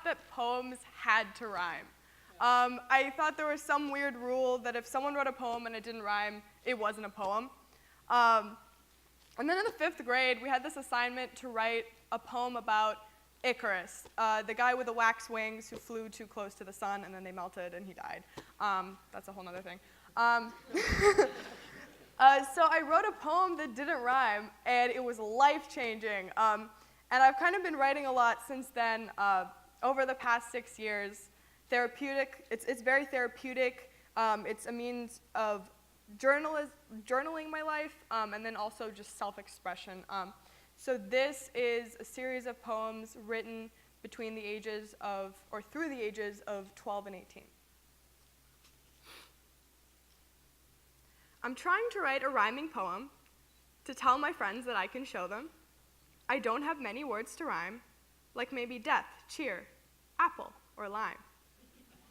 that poems had to rhyme. I thought there was some weird rule that if someone wrote a poem and it didn't rhyme, it wasn't a poem. And then in the 5th grade, we had this assignment to write a poem about Icarus, the guy with the wax wings who flew too close to the sun and then they melted and he died. That's a whole other thing. So I wrote a poem that didn't rhyme, and it was life-changing. And I've kind of been writing a lot since then. Over the past 6 years, it's very therapeutic. It's a means of journaling my life, and then also just self-expression. So this is a series of poems written between the ages of, or through the ages of 12 and 18. I'm trying to write a rhyming poem to tell my friends that I can show them. I don't have many words to rhyme, like maybe death, cheer, apple, or lime.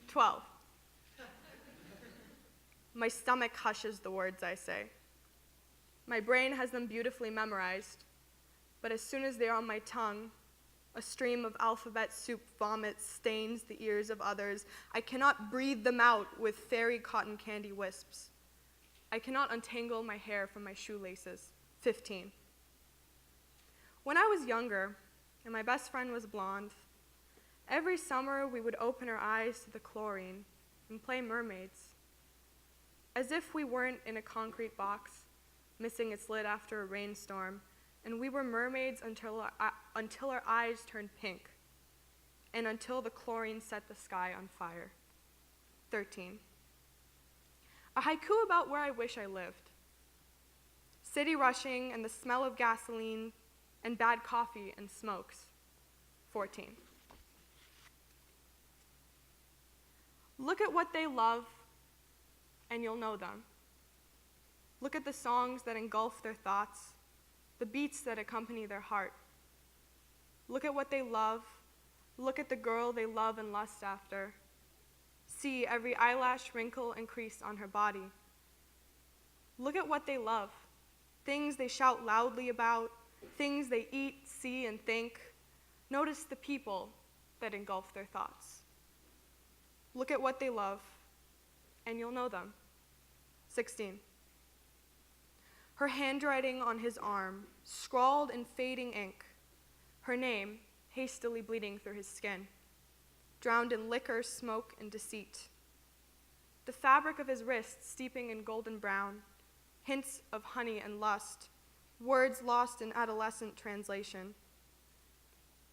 12. My stomach hushes the words I say. My brain has them beautifully memorized, but as soon as they are on my tongue, a stream of alphabet soup vomit stains the ears of others. I cannot breathe them out with fairy cotton candy wisps. I cannot untangle my hair from my shoelaces. 15. When I was younger, and my best friend was blonde, every summer we would open our eyes to the chlorine and play mermaids, as if we weren't in a concrete box, missing its lid after a rainstorm, and we were mermaids until our eyes turned pink, and until the chlorine set the sky on fire. 13. A haiku about where I wish I lived. City rushing and the smell of gasoline and bad coffee and smokes. 14. Look at what they love and you'll know them. Look at the songs that engulf their thoughts, the beats that accompany their heart. Look at what they love. Look at the girl they love and lust after. See every eyelash wrinkle and crease on her body. Look at what they love, things they shout loudly about, things they eat, see, and think. Notice the people that engulf their thoughts. Look at what they love, and you'll know them. 16. Her handwriting on his arm, scrawled in fading ink, her name hastily bleeding through his skin, drowned in liquor, smoke, and deceit. The fabric of his wrist steeping in golden brown, hints of honey and lust, words lost in adolescent translation,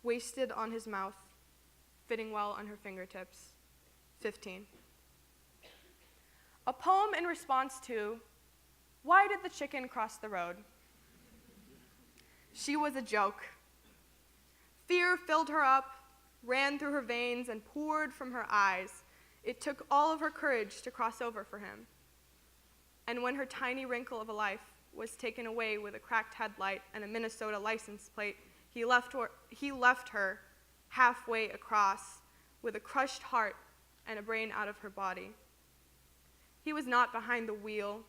wasted on his mouth, fitting well on her fingertips. 15. A poem in response to, why did the chicken cross the road? She was a joke. Fear filled her up, ran through her veins, and poured from her eyes. It took all of her courage to cross over for him. And when her tiny wrinkle of a life was taken away with a cracked headlight and a Minnesota license plate, he left her halfway across with a crushed heart and a brain out of her body. He was not behind the wheel,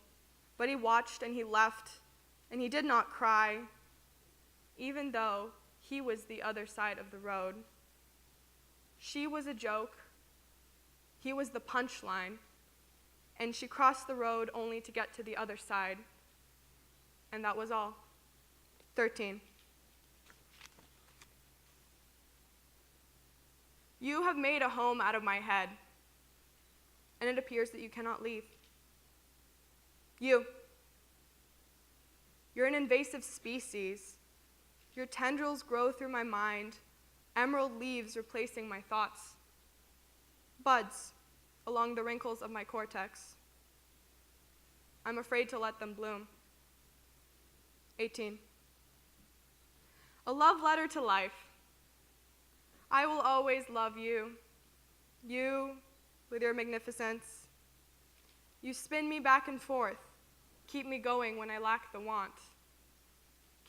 but he watched and he left, and he did not cry, even though he was the other side of the road. She was a joke, he was the punchline, and she crossed the road only to get to the other side, and that was all. 13. You have made a home out of my head, and it appears that you cannot leave. You're an invasive species. Your tendrils grow through my mind, emerald leaves replacing my thoughts, buds along the wrinkles of my cortex. I'm afraid to let them bloom. 18. A love letter to life. I will always love you, you with your magnificence. You spin me back and forth, keep me going when I lack the want.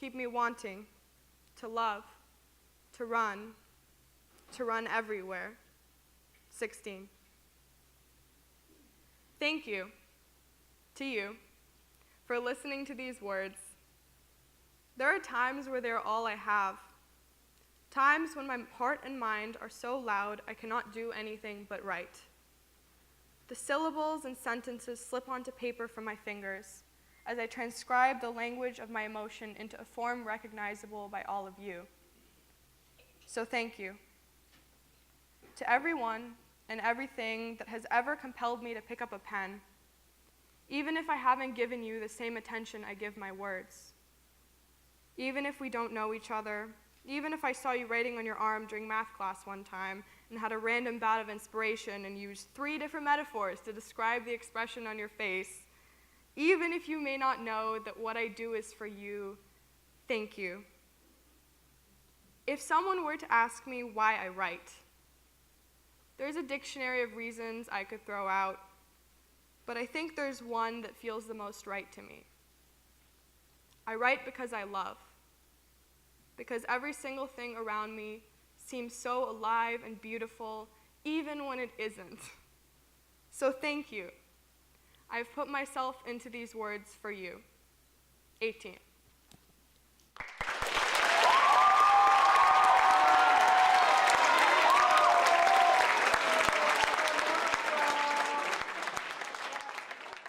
Keep me wanting to love, to run everywhere. 16. Thank you to you for listening to these words. There are times where they're all I have, times when my heart and mind are so loud I cannot do anything but write. The syllables and sentences slip onto paper from my fingers as I transcribe the language of my emotion into a form recognizable by all of you. So thank you. To everyone and everything that has ever compelled me to pick up a pen, even if I haven't given you the same attention I give my words. Even if we don't know each other, even if I saw you writing on your arm during math class one time and had a random bout of inspiration and used 3 different metaphors to describe the expression on your face, even if you may not know that what I do is for you, thank you. If someone were to ask me why I write, there's a dictionary of reasons I could throw out, but I think there's one that feels the most right to me. I write because I love, because every single thing around me seems so alive and beautiful, even when it isn't. So thank you. I've put myself into these words for you. 18.